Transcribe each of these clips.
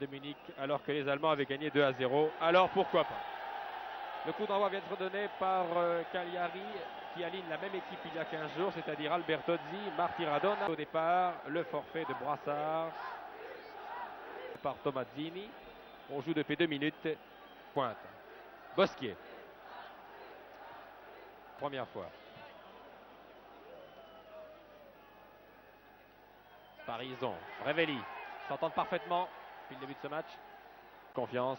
de Munich alors que les Allemands avaient gagné 2-0. Alors pourquoi pas? Le coup d'envoi vient d'être donné par Cagliari qui aligne la même équipe il y a 15 jours, c'est-à-dire Albertozzi, Marti Radona. Au départ, le forfait de Brassard par Tomazzini. On joue depuis 2 minutes. Pointe. Bosquier. Première fois. Parison. Revelli. S'entendent parfaitement depuis le début de ce match. Confiance.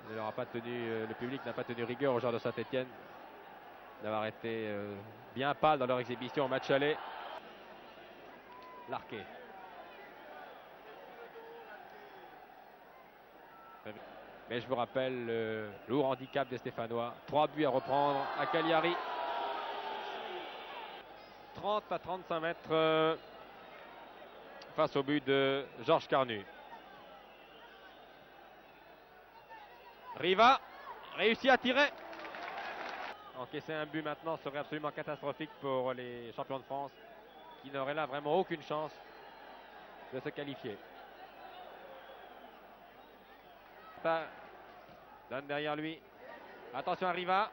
Ne leur a pas tenu, le public n'a pas tenu rigueur aux joueurs de Saint-Etienne d'avoir été bien pâles dans leur exhibition au match aller. Larquet. Mais je vous rappelle le lourd handicap des Stéphanois. 3 buts à reprendre à Cagliari. 30 à 35 mètres face au but de Georges Carnu. Riva réussit à tirer. Encaisser un but maintenant serait absolument catastrophique pour les champions de France qui n'auraient là vraiment aucune chance de se qualifier. Donne derrière lui. Attention à Riva.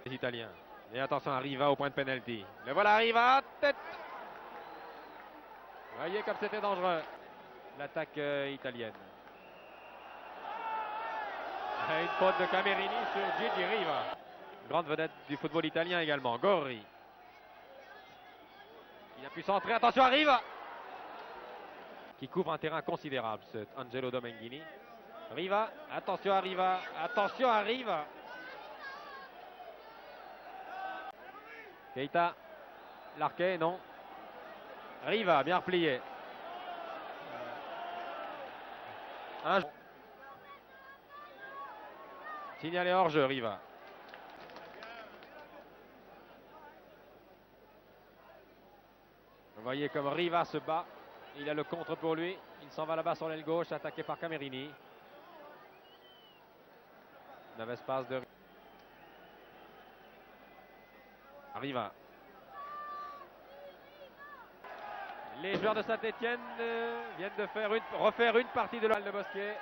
Les Italiens. Et attention à Riva au point de penalty. Le voilà Riva. Tête. Voyez comme c'était dangereux. L'attaque italienne. Une faute de Camerini sur Gigi Riva. Grande vedette du football italien également. Gori. Il a pu centrer. Attention à Riva. Qui couvre un terrain considérable, cet Angelo Domenghini. Riva, attention à Riva, attention à Riva. Keita, Larquet, non. Riva, bien replié. Signalé hors jeu, Riva. Vous voyez comme Riva se bat. Il a le contre pour lui. Il s'en va là-bas sur l'aile gauche, attaqué par Camerini. Mauvaise passe de Riva. Les joueurs de Saint-Etienne viennent de refaire une partie de l'Al de Bosquier.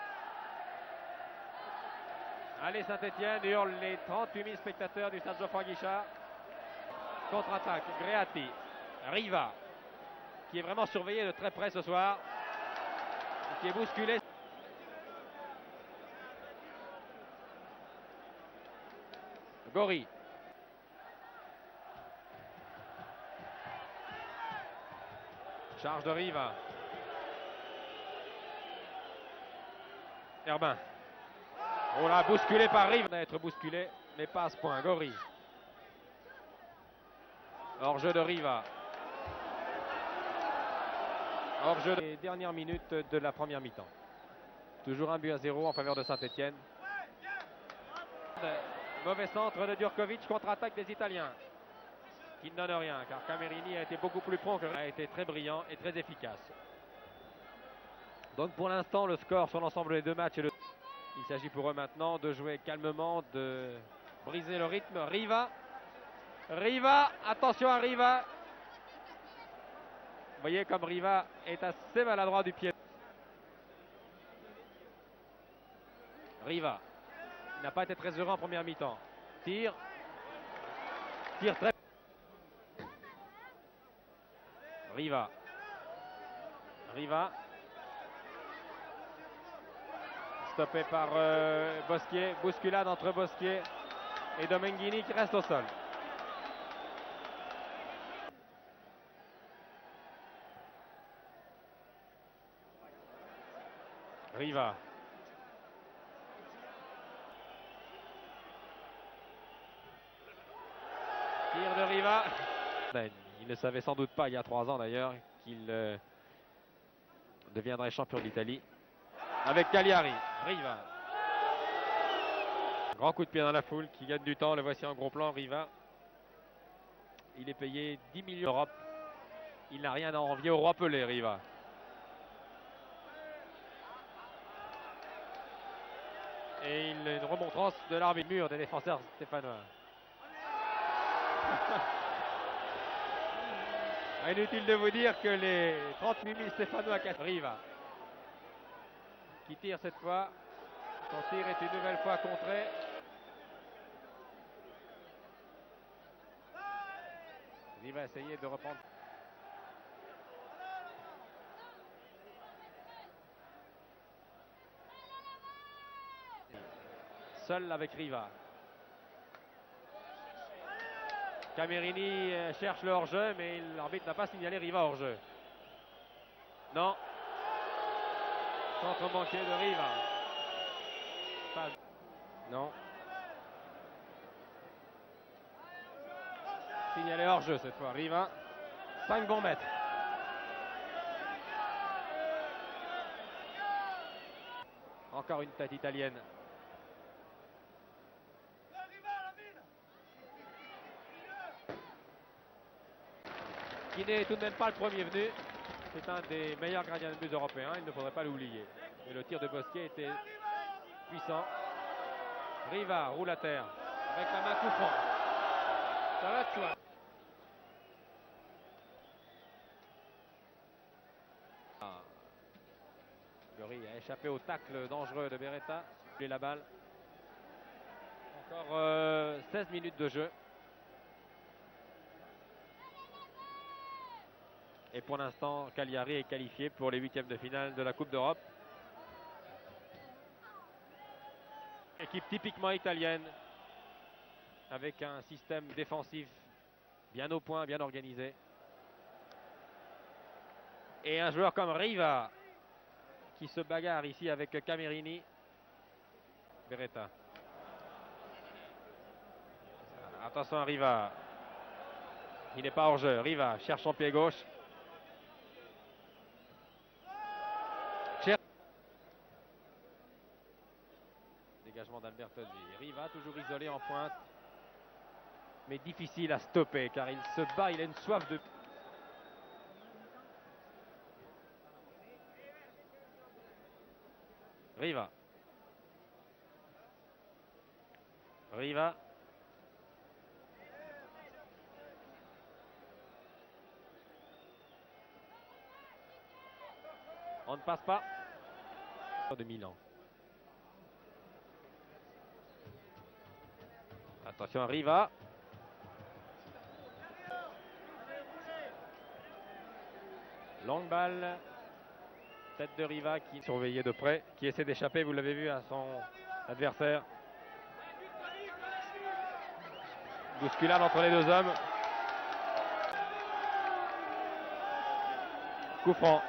Allez Saint-Etienne, hurlent les 38 000 spectateurs du stade Geoffroy Guichard. Contre-attaque, Greati, Riva, qui est vraiment surveillé de très près ce soir, qui est bousculé. Gori. Charge de Riva. Herbin. On l'a bousculé par Riva. On a être bousculé, mais pas à ce point. Gori. Hors-jeu de Riva. Hors-jeu des dernières minutes de la première mi-temps. Toujours 1-0 en faveur de Saint-Etienne. Mauvais centre de Djurkovic, contre-attaque des Italiens. Qui ne donne rien, car Camerini a été beaucoup plus prompt, a été très brillant et très efficace. Donc pour l'instant, le score sur l'ensemble des deux matchs est il s'agit pour eux maintenant de jouer calmement, de briser le rythme. Riva. Riva, attention à Riva. Vous voyez comme Riva est assez maladroit du pied. Riva. Il n'a pas été très heureux en première mi-temps. Tire très. Riva. Riva. Stoppé par Bosquier. Bousculade entre Bosquier et Domenghini qui reste au sol. Riva. Tir de Riva. Il ne savait sans doute pas il y a 3 ans d'ailleurs qu'il deviendrait champion d'Italie. Avec Cagliari. Riva. Grand coup de pied dans la foule qui gagne du temps. Le voici en gros plan. Riva. Il est payé 10 millions d'Europe. Il n'a rien à envier au roi Pelé, Riva. Et une remontrance de l'arbitre mur des défenseurs stéphanois. Inutile de vous dire que les 38 000 Stéphanois Riva qui tire cette fois. Son tir est une nouvelle fois contré. Il va essayer de reprendre. Seul avec Riva. Camerini cherche le hors-jeu, mais l'arbitre n'a pas signalé Riva hors-jeu. Non. Centre manqué de Riva. Pas... Non. Signalé hors-jeu cette fois. Riva. 5 bons mètres. Encore une tête italienne. Qui n'est tout de même pas le premier venu. C'est un des meilleurs gardiens de but européens, il ne faudrait pas l'oublier. Et le tir de Bosquet était puissant. Riva roule à terre avec la main coup franc. Ça va de soi. Gori a échappé au tacle dangereux de Beretta. Et la balle. Encore 16 minutes de jeu. Et pour l'instant, Cagliari est qualifié pour les huitièmes de finale de la Coupe d'Europe. Équipe typiquement italienne, avec un système défensif bien au point, bien organisé. Et un joueur comme Riva, qui se bagarre ici avec Camerini. Beretta. Attention à Riva. Il n'est pas hors jeu. Riva cherche son pied gauche. Dégagement d'Albertozzi. Riva toujours isolé en pointe. Mais difficile à stopper car il se bat, il a une soif de... Riva. Riva. On ne passe pas. De Milan. Attention à Riva. Longue balle. Tête de Riva qui surveillait de près, qui essaie d'échapper, vous l'avez vu, à son adversaire. Bousculade entre les deux hommes. Coup franc.